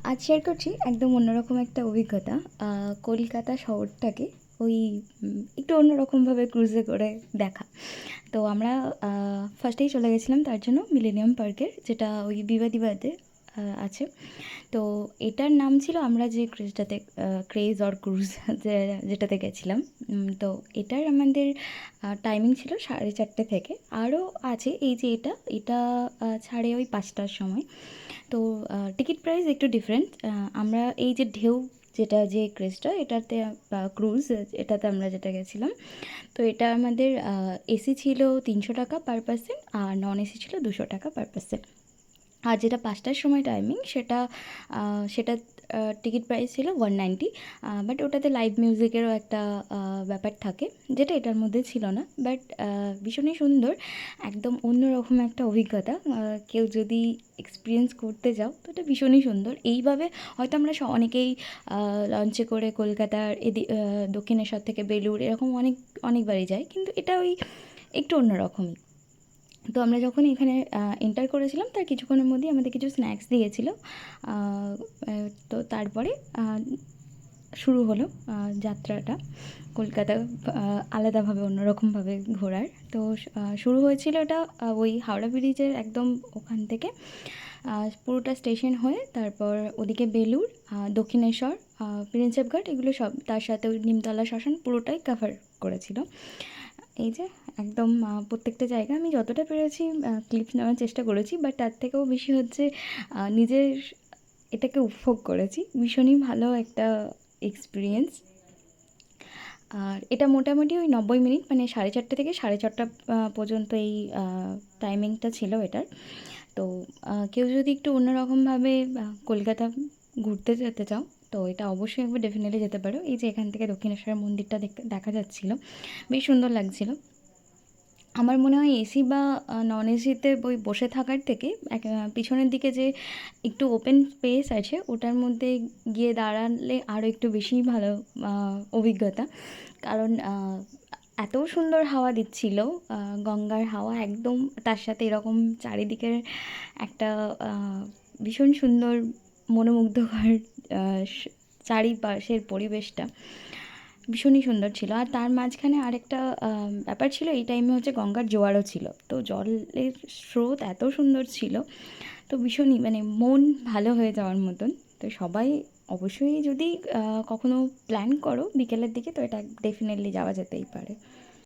আজ শেয়ার করছি একদম অন্যরকম একটা অভিজ্ঞতা। কলকাতা শহরটাকে ওই একটু অন্যরকমভাবে ক্রুজে করে দেখা। তো আমরা ফার্স্টেই চলে গেছিলাম তার জন্য মিলেনিয়াম পার্কের, যেটা ওই বিবাদীবাদে আছে। তো এটার নাম ছিল, আমরা যে ক্রেজটাতে ক্রেজ অর ক্রুজ যেটাতে গেছিলাম, তো এটার আমাদের টাইমিং ছিল 4:30 থেকে। আরও আছে এই যে এটা এটা ছাড়ে ওই 5টার সময়। তো টিকিট প্রাইস একটু ডিফারেন্ট। আমরা এই যে ঢেউ, যেটা যে ক্রেজটা এটাতে ক্রুজ, এটাতে আমরা যেটা গেছিলাম, তো এটা আমাদের এসি ছিল 300 টাকা পার পার্সন, আর নন এসি ছিল 200 টাকা পার পার্সন। আর যেটা 5টার সময় টাইমিং, সেটা টিকিট প্রাইস ছিল 190। বাট ওটাতে লাইভ মিউজিকেরও একটা ব্যাপার থাকে, যেটা এটার মধ্যে ছিল না। বাট ভীষণই সুন্দর, একদম অন্যরকম একটা অভিজ্ঞতা। কেউ যদি এক্সপিরিয়েন্স করতে যাও তো এটা ভীষণই সুন্দর। এইভাবে হয়তো আমরা অনেকেই লঞ্চে করে কলকাতার দক্ষিণেশ্বর থেকে বেলুড় এরকম অনেকবারই যাই, কিন্তু এটা ওই একটু অন্যরকমই। তো আমরা যখন এখানে এন্টার করেছিলাম তার কিছুক্ষণের মধ্যেই আমাদের কিছু স্ন্যাক্স দিয়েছিল। তো তারপরে শুরু হলো যাত্রাটা কলকাতা আলাদাভাবে অন্যরকমভাবে ঘোরার। তো শুরু হয়েছিল এটা ওই হাওড়া ব্রিজের একদম ওখান থেকে। পুরোটা স্টেশন হয়ে তারপর ওদিকে বেলুড়, দক্ষিণেশ্বর, প্রিন্সেপ ঘাট, এগুলো সব, তার সাথে ওই নিমতলা শ্মশান পুরোটাই কভার করেছিল। এই যে একদম প্রত্যেকটা জায়গা আমি যতটা পেরেছি ক্লিপস নেওয়ার চেষ্টা করেছি, বাট তার থেকেও বেশি হচ্ছে নিজের এটাকে উপভোগ করেছি। ভীষণই ভালো একটা এক্সপিরিয়েন্স। আর এটা মোটামুটি ওই 90 মিনিট, মানে 4:30 থেকে 6:30 পর্যন্ত এই টাইমিংটা ছিল এটার। তো কেউ যদি একটু অন্যরকমভাবে কলকাতা ঘুরতে যেতে চাও, তো এটা অবশ্যই একবার ডেফিনেটলি যেতে পারো। এই যে এখান থেকে দক্ষিণেশ্বরের মন্দিরটা দেখা যাচ্ছিলো, বেশ সুন্দর লাগছিলো। আমার মনে হয় এসি বা নন এসিতে ওই বসে থাকার থেকে পিছনের দিকে যে একটু ওপেন স্পেস আছে ওটার মধ্যে গিয়ে দাঁড়ালে আরও একটু বেশিই ভালো অভিজ্ঞতা। কারণ এত সুন্দর হাওয়া দিচ্ছিল, গঙ্গার হাওয়া একদম, তার সাথে এরকম চারিদিকের একটা ভীষণ সুন্দর মনোমুগ্ধকর চারিপাশের পরিবেশটা ভীষণই সুন্দর ছিল। আর তার মাঝখানে আরেকটা ব্যাপার ছিল, এই টাইমে হচ্ছে গঙ্গার জোয়ারও ছিল, তো জলের স্রোত এত সুন্দর ছিল, তো ভীষণই মানে মন ভালো হয়ে যাওয়ার মতন। তো সবাই অবশ্যই যদি কখনো প্ল্যান করো বিকেলের দিকে, তো এটা ডেফিনেটলি যাওয়া যেতেই পারে।